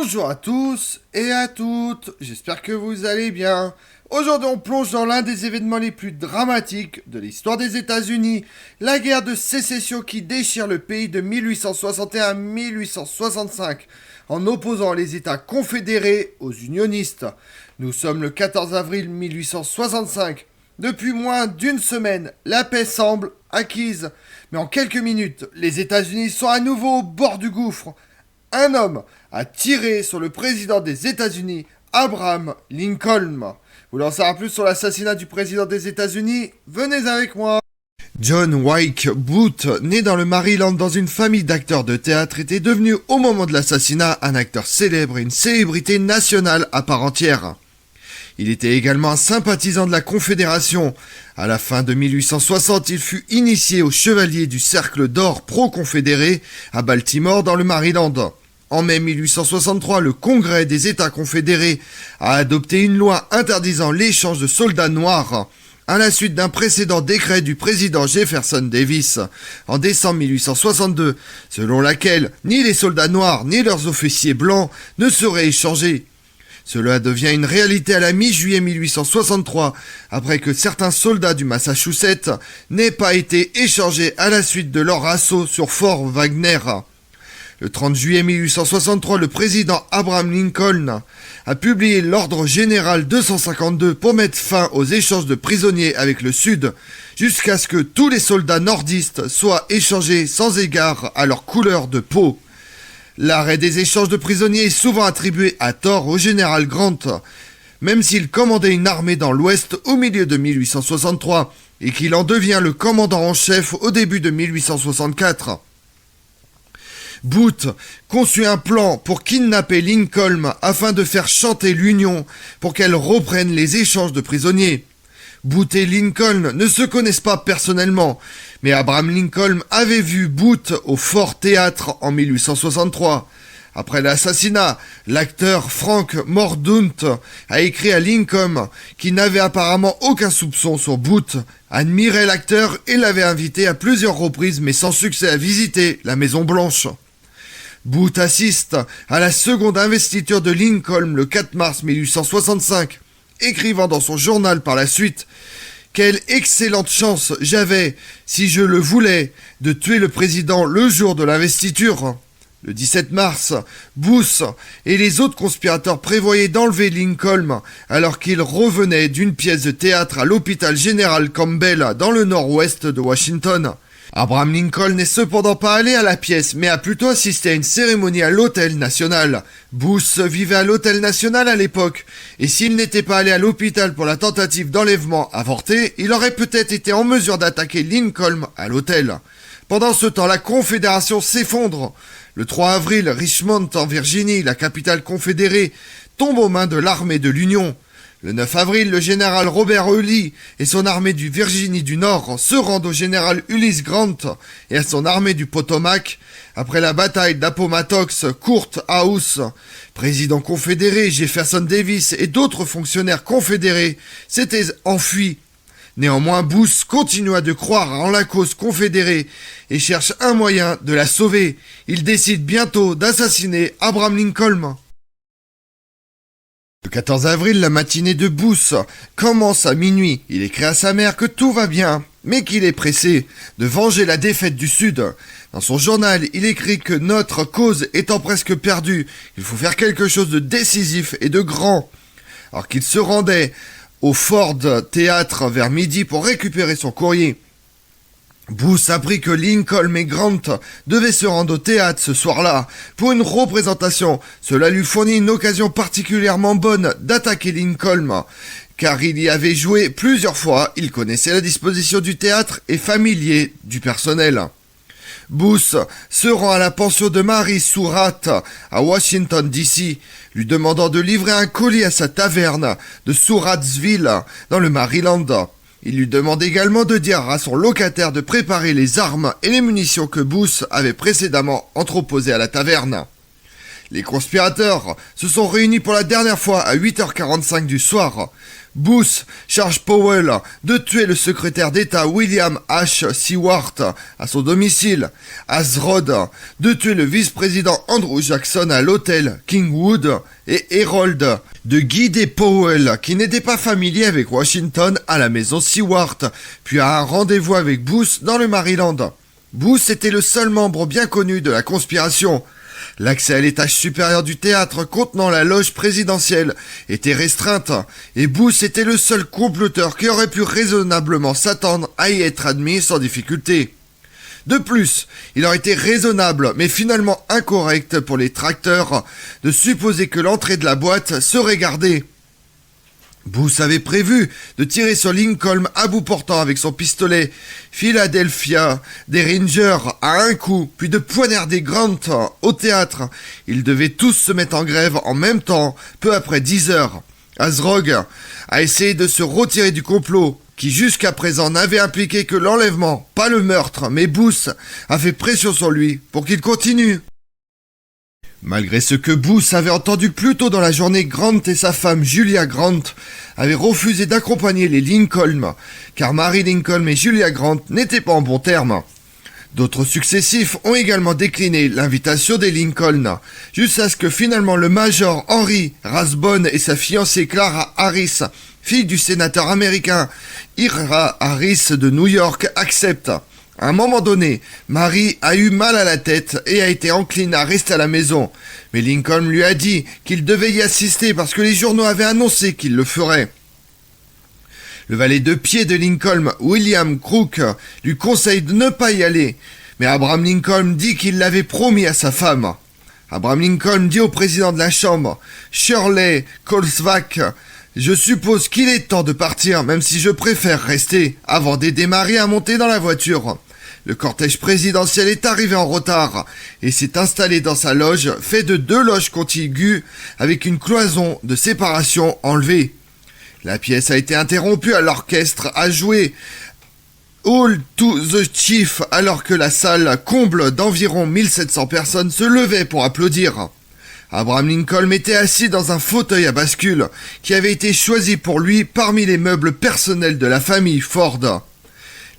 Bonjour à tous et à toutes, j'espère que vous allez bien. Aujourd'hui on plonge dans l'un des événements les plus dramatiques de l'histoire des États-Unis, la guerre de sécession qui déchire le pays de 1861 à 1865 en opposant les États confédérés aux unionistes. Nous sommes le 14 avril 1865. Depuis moins d'une semaine, la paix semble acquise, mais en quelques minutes, les États-Unis sont à nouveau au bord du gouffre. Un homme a tiré sur le président des États-Unis, Abraham Lincoln. Vous en savoir plus sur l'assassinat du président des États-Unis? Venez avec moi. John Wilkes Booth, né dans le Maryland dans une famille d'acteurs de théâtre, était devenu au moment de l'assassinat un acteur célèbre et une célébrité nationale à part entière. Il était également un sympathisant de la Confédération. À la fin de 1860, il fut initié au chevalier du Cercle d'Or pro-confédéré à Baltimore dans le Maryland. En mai 1863, le Congrès des États confédérés a adopté une loi interdisant l'échange de soldats noirs à la suite d'un précédent décret du président Jefferson Davis en décembre 1862, selon laquelle ni les soldats noirs ni leurs officiers blancs ne seraient échangés. Cela devient une réalité à la mi-juillet 1863, après que certains soldats du Massachusetts n'aient pas été échangés à la suite de leur assaut sur Fort Wagner. Le 30 juillet 1863, le président Abraham Lincoln a publié l'ordre général 252 pour mettre fin aux échanges de prisonniers avec le Sud, jusqu'à ce que tous les soldats nordistes soient échangés sans égard à leur couleur de peau. L'arrêt des échanges de prisonniers est souvent attribué à tort au général Grant, même s'il commandait une armée dans l'Ouest au milieu de 1863 et qu'il en devient le commandant en chef au début de 1864. Booth conçut un plan pour kidnapper Lincoln afin de faire chanter l'Union pour qu'elle reprenne les échanges de prisonniers. Booth et Lincoln ne se connaissent pas personnellement, mais Abraham Lincoln avait vu Booth au Fort Théâtre en 1863. Après l'assassinat, l'acteur Frank Mordaunt a écrit à Lincoln, qui n'avait apparemment aucun soupçon sur Booth, admirait l'acteur et l'avait invité à plusieurs reprises mais sans succès à visiter la Maison Blanche. Booth assiste à la seconde investiture de Lincoln le 4 mars 1865, écrivant dans son journal par la suite « Quelle excellente chance j'avais, si je le voulais, de tuer le président le jour de l'investiture !» Le 17 mars, Booth et les autres conspirateurs prévoyaient d'enlever Lincoln alors qu'il revenait d'une pièce de théâtre à l'hôpital général Campbell dans le nord-ouest de Washington. Abraham Lincoln n'est cependant pas allé à la pièce, mais a plutôt assisté à une cérémonie à l'Hôtel National. Booth vivait à l'Hôtel National à l'époque, et s'il n'était pas allé à l'hôpital pour la tentative d'enlèvement avortée, il aurait peut-être été en mesure d'attaquer Lincoln à l'hôtel. Pendant ce temps, la Confédération s'effondre. Le 3 avril, Richmond, en Virginie, la capitale confédérée, tombe aux mains de l'armée de l'Union. Le 9 avril, le général Robert E. Lee et son armée du Virginie du Nord se rendent au général Ulysses Grant et à son armée du Potomac. Après la bataille d'Appomattox, Courthouse, président confédéré, Jefferson Davis et d'autres fonctionnaires confédérés s'étaient enfuis. Néanmoins, Booth continua de croire en la cause confédérée et cherche un moyen de la sauver. Il décide bientôt d'assassiner Abraham Lincoln. Le 14 avril, la matinée de Booth commence à minuit. Il écrit à sa mère que tout va bien, mais qu'il est pressé de venger la défaite du Sud. Dans son journal, il écrit que notre cause étant presque perdue, il faut faire quelque chose de décisif et de grand. Alors qu'il se rendait au Ford Théâtre vers midi pour récupérer son courrier, Booth apprit que Lincoln et Grant devaient se rendre au théâtre ce soir-là pour une représentation. Cela lui fournit une occasion particulièrement bonne d'attaquer Lincoln, car il y avait joué plusieurs fois, il connaissait la disposition du théâtre et familier du personnel. Booth se rend à la pension de Mary Surratt à Washington D.C., lui demandant de livrer un colis à sa taverne de Surrattsville dans le Maryland. Il lui demande également de dire à son locataire de préparer les armes et les munitions que Booth avait précédemment entreposées à la taverne. Les conspirateurs se sont réunis pour la dernière fois à 8h45 du soir. Booth charge Powell de tuer le secrétaire d'État William H. Seward à son domicile. Azrod de tuer le vice-président Andrew Jackson à l'hôtel Kingwood. Et Herold de guider Powell, qui n'était pas familier avec Washington, à la maison Seward, puis à un rendez-vous avec Booth dans le Maryland. Booth était le seul membre bien connu de la conspiration. L'accès à l'étage supérieur du théâtre contenant la loge présidentielle était restreinte, et Booth était le seul comploteur qui aurait pu raisonnablement s'attendre à y être admis sans difficulté. De plus, il aurait été raisonnable, mais finalement incorrect pour les tracteurs, de supposer que l'entrée de la boîte serait gardée. Booth avait prévu de tirer sur Lincoln à bout portant avec son pistolet Philadelphia des Rangers à un coup, puis de poignarder Grant au théâtre. Ils devaient tous se mettre en grève en même temps, peu après 10 heures. Azrog a essayé de se retirer du complot, qui jusqu'à présent n'avait impliqué que l'enlèvement, pas le meurtre, mais Booth a fait pression sur lui pour qu'il continue. Malgré ce que Booth avait entendu plus tôt dans la journée, Grant et sa femme Julia Grant avaient refusé d'accompagner les Lincoln, car Mary Lincoln et Julia Grant n'étaient pas en bons termes. D'autres successifs ont également décliné l'invitation des Lincoln, jusqu'à ce que finalement le major Henry Rathbone et sa fiancée Clara Harris, fille du sénateur américain Ira Harris de New York, acceptent. À un moment donné, Mary a eu mal à la tête et a été encline à rester à la maison. Mais Lincoln lui a dit qu'il devait y assister parce que les journaux avaient annoncé qu'il le ferait. Le valet de pied de Lincoln, William Crook, lui conseille de ne pas y aller. Mais Abraham Lincoln dit qu'il l'avait promis à sa femme. Abraham Lincoln dit au président de la Chambre, Shirley Colesvac, « Je suppose qu'il est temps de partir, même si je préfère rester, avant d'aider Marie à monter dans la voiture. » Le cortège présidentiel est arrivé en retard et s'est installé dans sa loge, fait de 2 loges contiguës avec une cloison de séparation enlevée. La pièce a été interrompue, l'orchestre a joué All to the Chief alors que la salle, comble d'environ 1700 personnes, se levait pour applaudir. Abraham Lincoln était assis dans un fauteuil à bascule qui avait été choisi pour lui parmi les meubles personnels de la famille Ford.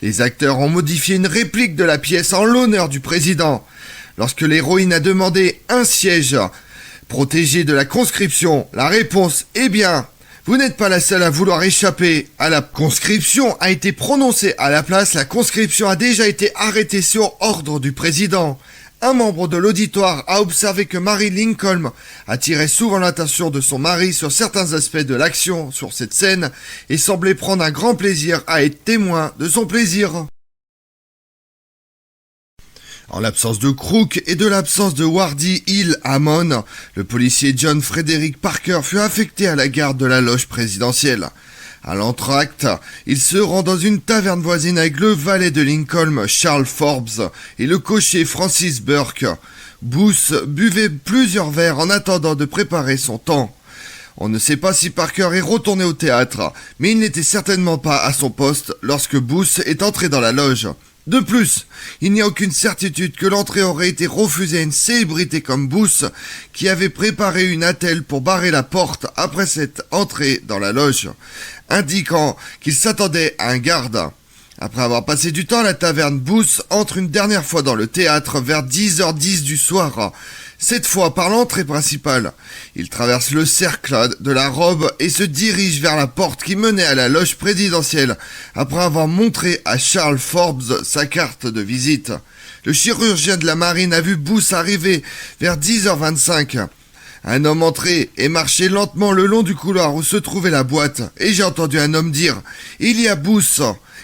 Les acteurs ont modifié une réplique de la pièce en l'honneur du président. Lorsque l'héroïne a demandé un siège protégé de la conscription, la réponse « Eh bien, vous n'êtes pas la seule à vouloir échapper à la conscription » a été prononcée à la place. La conscription a déjà été arrêtée sur ordre du président. Un membre de l'auditoire a observé que Mary Lincoln attirait souvent l'attention de son mari sur certains aspects de l'action sur cette scène et semblait prendre un grand plaisir à être témoin de son plaisir. En l'absence de Crook et de l'absence de Wardy Hill Hammond, le policier John Frederick Parker fut affecté à la garde de la loge présidentielle. À l'entracte, il se rend dans une taverne voisine avec le valet de Lincoln, Charles Forbes, et le cocher Francis Burke. Booth buvait plusieurs verres en attendant de préparer son temps. On ne sait pas si Parker est retourné au théâtre, mais il n'était certainement pas à son poste lorsque Booth est entré dans la loge. De plus, il n'y a aucune certitude que l'entrée aurait été refusée à une célébrité comme Booth, qui avait préparé une attelle pour barrer la porte après cette entrée dans la loge, indiquant qu'il s'attendait à un garde. Après avoir passé du temps à la taverne, Booth entre une dernière fois dans le théâtre vers 10h10 du soir, cette fois par l'entrée principale. Il traverse le cercle de la robe et se dirige vers la porte qui menait à la loge présidentielle, après avoir montré à Charles Forbes sa carte de visite. Le chirurgien de la marine a vu Booth arriver vers 10h25. Un homme entrait et marchait lentement le long du couloir où se trouvait la boîte, et j'ai entendu un homme dire « Il y a Booth !»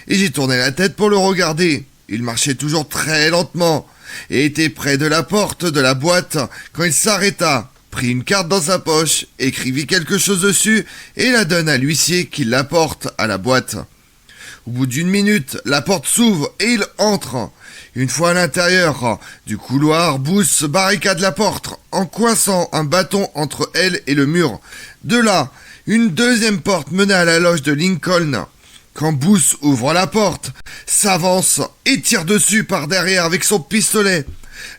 et j'ai tourné la tête pour le regarder. Il marchait toujours très lentement, et était près de la porte de la boîte quand il s'arrêta, prit une carte dans sa poche, écrivit quelque chose dessus, et la donne à l'huissier qui l'apporte à la boîte. Au bout d'une minute, la porte s'ouvre et il entre. Une fois à l'intérieur du couloir, Booth barricade la porte en coinçant un bâton entre elle et le mur. De là, une deuxième porte menait à la loge de Lincoln. Quand Booth ouvre la porte, s'avance et tire dessus par derrière avec son pistolet.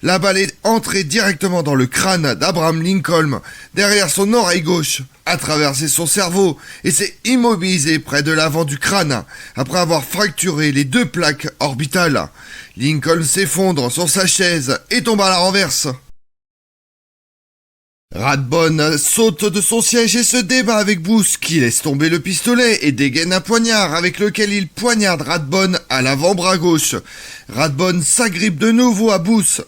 La balle est entrée directement dans le crâne d'Abraham Lincoln, derrière son oreille gauche, a traversé son cerveau et s'est immobilisée près de l'avant du crâne, après avoir fracturé les 2 plaques orbitales. Lincoln s'effondre sur sa chaise et tombe à la renverse. Rathbone saute de son siège et se débat avec Booth, qui laisse tomber le pistolet et dégaine un poignard avec lequel il poignarde Rathbone à l'avant-bras gauche. Rathbone s'agrippe de nouveau à Booth.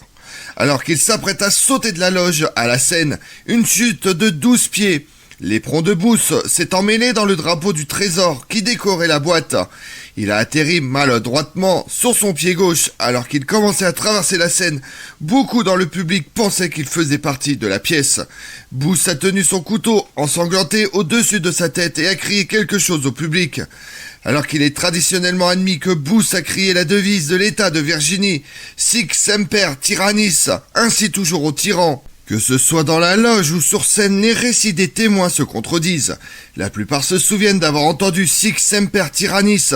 Alors qu'il s'apprête à sauter de la loge à la scène, une chute de 12 pieds. L'éperon de Booth s'est emmêlé dans le drapeau du trésor qui décorait la boîte. Il a atterri maladroitement sur son pied gauche alors qu'il commençait à traverser la scène. Beaucoup dans le public pensaient qu'il faisait partie de la pièce. Booth a tenu son couteau ensanglanté au-dessus de sa tête et a crié quelque chose au public. Alors qu'il est traditionnellement admis que Booth a crié la devise de l'État de Virginie, Sic semper tyrannis, ainsi toujours au tyran. Que ce soit dans la loge ou sur scène, les récits des témoins se contredisent. La plupart se souviennent d'avoir entendu Sic semper tyrannis,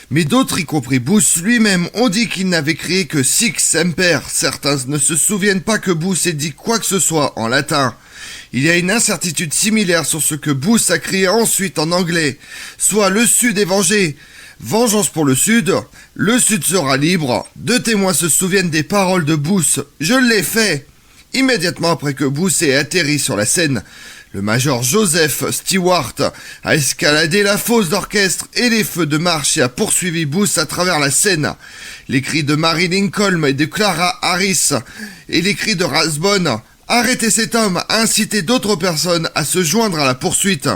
mais d'autres, y compris Booth lui-même, ont dit qu'il n'avait crié que Sic semper. Certains ne se souviennent pas que Booth ait dit quoi que ce soit en latin. Il y a une incertitude similaire sur ce que Booth a crié ensuite en anglais, soit le Sud est vengé. Vengeance pour le Sud sera libre. 2 témoins se souviennent des paroles de Booth. Je l'ai fait. Immédiatement après que Booth ait atterri sur la scène, le major Joseph Stewart a escaladé la fosse d'orchestre et les feux de marche et a poursuivi Booth à travers la scène. Les cris de Mary Lincoln et de Clara Harris et les cris de Rathbone « Arrêtez cet homme !» a incité d'autres personnes à se joindre à la poursuite.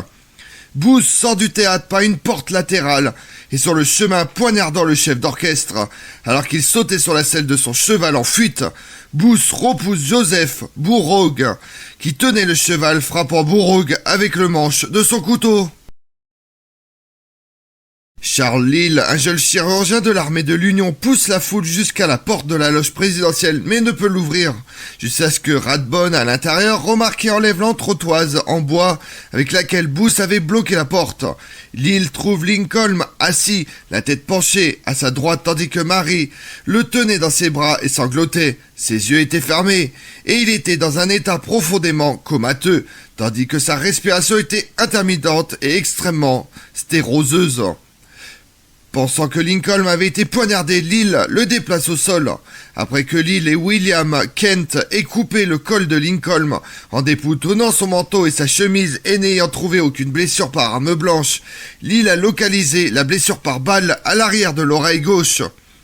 Booth sort du théâtre par une porte latérale et sur le chemin poignardant le chef d'orchestre. Alors qu'il sautait sur la selle de son cheval en fuite, Booth repousse Joseph Burroughs, qui tenait le cheval, frappant Burroughs avec le manche de son couteau. Charles Lille, un jeune chirurgien de l'armée de l'Union, pousse la foule jusqu'à la porte de la loge présidentielle, mais ne peut l'ouvrir, jusqu'à ce que Rathbone, à l'intérieur, remarque et enlève l'entretoise en bois avec laquelle Booth avait bloqué la porte. Lille trouve Lincoln assis, la tête penchée à sa droite, tandis que Mary le tenait dans ses bras et sanglotait. Ses yeux étaient fermés, et il était dans un état profondément comateux, tandis que sa respiration était intermittente et extrêmement stéroseuse. Pensant que Lincoln avait été poignardé, Lille le déplace au sol. Après que Lille et William Kent aient coupé le col de Lincoln en déboutonnant son manteau et sa chemise et n'ayant trouvé aucune blessure par arme blanche, Lille a localisé la blessure par balle à l'arrière de l'oreille gauche.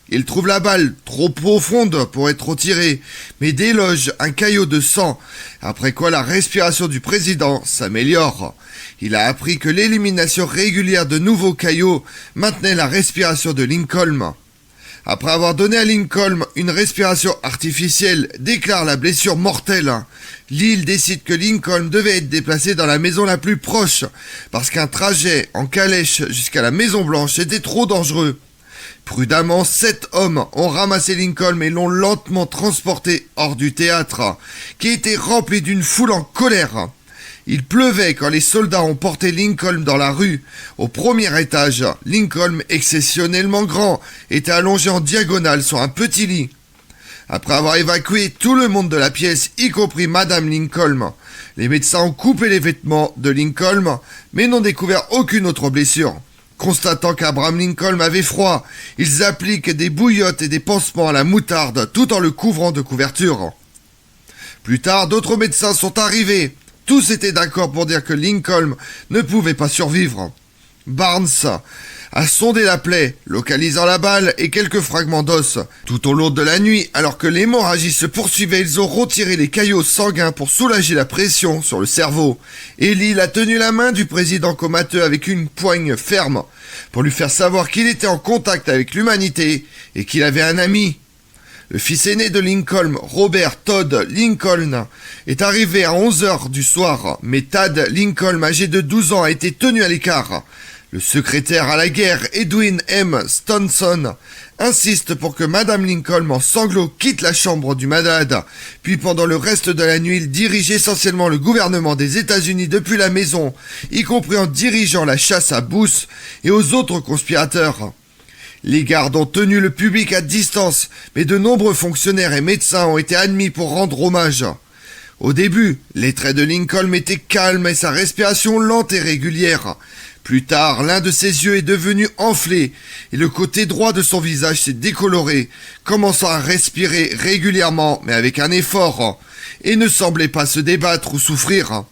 Il trouve la balle trop profonde pour être retirée, mais déloge un caillot de sang, après quoi la respiration du président s'améliore. Il a appris que l'élimination régulière de nouveaux caillots maintenait la respiration de Lincoln. Après avoir donné à Lincoln une respiration artificielle, déclare la blessure mortelle. Lille décide que Lincoln devait être déplacé dans la maison la plus proche, parce qu'un trajet en calèche jusqu'à la Maison Blanche était trop dangereux. Prudemment, 7 hommes ont ramassé Lincoln et l'ont lentement transporté hors du théâtre, qui était rempli d'une foule en colère. Il pleuvait quand les soldats ont porté Lincoln dans la rue. Au premier étage, Lincoln, exceptionnellement grand, était allongé en diagonale sur un petit lit. Après avoir évacué tout le monde de la pièce, y compris Madame Lincoln, les médecins ont coupé les vêtements de Lincoln, mais n'ont découvert aucune autre blessure. Constatant qu'Abraham Lincoln avait froid, ils appliquent des bouillottes et des pansements à la moutarde tout en le couvrant de couverture. Plus tard, d'autres médecins sont arrivés. Tous étaient d'accord pour dire que Lincoln ne pouvait pas survivre. Barnes a sondé la plaie, localisant la balle et quelques fragments d'os. Tout au long de la nuit, alors que l'hémorragie se poursuivait, ils ont retiré les caillots sanguins pour soulager la pression sur le cerveau. Et Lille a tenu la main du président comateux avec une poigne ferme, pour lui faire savoir qu'il était en contact avec l'humanité et qu'il avait un ami. Le fils aîné de Lincoln, Robert Todd Lincoln, est arrivé à 11h du soir, mais Tad Lincoln, âgé de 12 ans, a été tenu à l'écart. Le secrétaire à la guerre, Edwin M. Stonson, insiste pour que Madame Lincoln en sanglots quitte la chambre du malade. Puis pendant le reste de la nuit, il dirige essentiellement le gouvernement des États-Unis depuis la maison, y compris en dirigeant la chasse à Booth et aux autres conspirateurs. Les gardes ont tenu le public à distance, mais de nombreux fonctionnaires et médecins ont été admis pour rendre hommage. Au début, les traits de Lincoln étaient calmes et sa respiration lente et régulière. Plus tard, l'un de ses yeux est devenu enflé et le côté droit de son visage s'est décoloré, commençant à respirer régulièrement mais avec un effort, et ne semblait pas se débattre ou souffrir.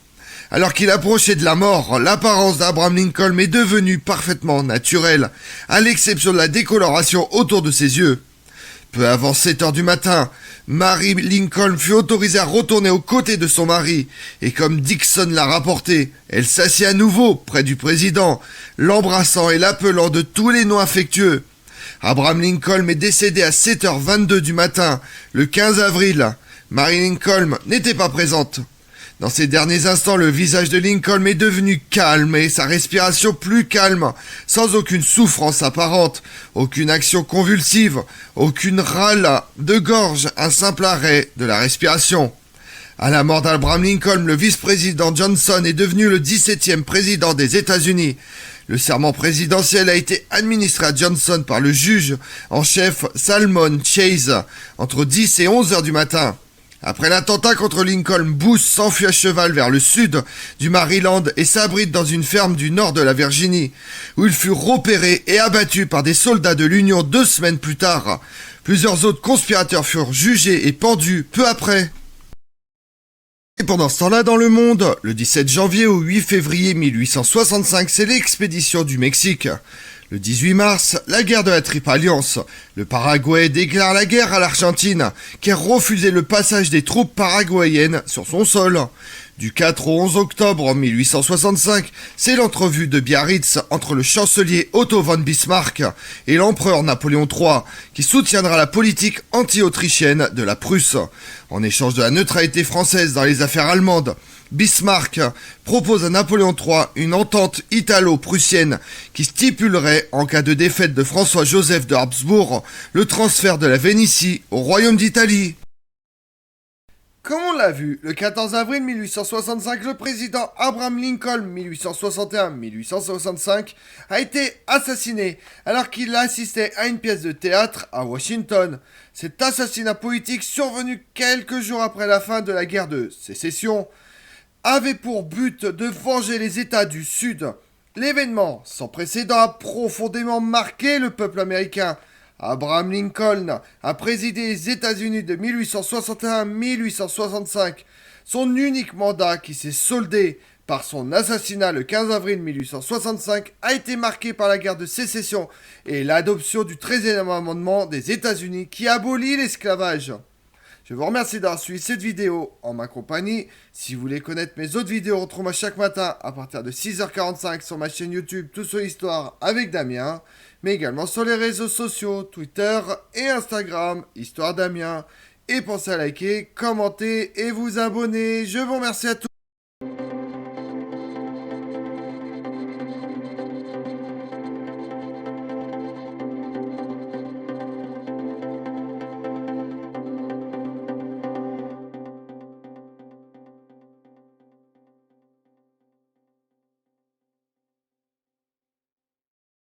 Alors qu'il approchait de la mort, l'apparence d'Abraham Lincoln est devenue parfaitement naturelle, à l'exception de la décoloration autour de ses yeux. Peu avant 7 heures du matin, Mary Lincoln fut autorisée à retourner aux côtés de son mari, et comme Dixon l'a rapporté, elle s'assit à nouveau près du président, l'embrassant et l'appelant de tous les noms affectueux. Abraham Lincoln est décédé à 7h22 du matin, le 15 avril. Mary Lincoln n'était pas présente. Dans ces derniers instants, le visage de Lincoln est devenu calme et sa respiration plus calme, sans aucune souffrance apparente, aucune action convulsive, aucune râle de gorge, un simple arrêt de la respiration. À la mort d'Abraham Lincoln, le vice-président Johnson est devenu le 17e président des États-Unis. Le serment présidentiel a été administré à Johnson par le juge en chef Salmon Chase entre 10 et 11 heures du matin. Après l'attentat contre Lincoln, Booth s'enfuit à cheval vers le sud du Maryland et s'abrite dans une ferme du nord de la Virginie, où il fut repéré et abattu par des soldats de l'Union 2 semaines plus tard. Plusieurs autres conspirateurs furent jugés et pendus peu après. Et pendant ce temps-là, dans le monde, le 17 janvier au 8 février 1865, c'est l'expédition du Mexique. Le 18 mars, la guerre de la Triple Alliance. Le Paraguay déclare la guerre à l'Argentine, qui a refusé le passage des troupes paraguayennes sur son sol. Du 4 au 11 octobre 1865, c'est l'entrevue de Biarritz entre le chancelier Otto von Bismarck et l'empereur Napoléon III, qui soutiendra la politique anti-autrichienne de la Prusse. En échange de la neutralité française dans les affaires allemandes, Bismarck propose à Napoléon III une entente italo-prussienne qui stipulerait, en cas de défaite de François-Joseph de Habsbourg, le transfert de la Vénétie au royaume d'Italie. Comme on l'a vu, le 14 avril 1865, le président Abraham Lincoln 1861-1865 a été assassiné alors qu'il assistait à une pièce de théâtre à Washington. Cet assassinat politique, survenu quelques jours après la fin de la guerre de sécession, avait pour but de venger les États du Sud. L'événement sans précédent a profondément marqué le peuple américain. Abraham Lincoln a présidé les États-Unis de 1861 à 1865. Son unique mandat, qui s'est soldé par son assassinat le 15 avril 1865, a été marqué par la guerre de sécession et l'adoption du 13e amendement des États-Unis qui abolit l'esclavage. Je vous remercie d'avoir suivi cette vidéo en ma compagnie. Si vous voulez connaître mes autres vidéos, retrouvez-moi chaque matin à partir de 6h45 sur ma chaîne YouTube Tout sur l'Histoire avec Damien, mais également sur les réseaux sociaux Twitter et Instagram, Histoire Damien. Et pensez à liker, commenter et vous abonner. Je vous remercie à tous.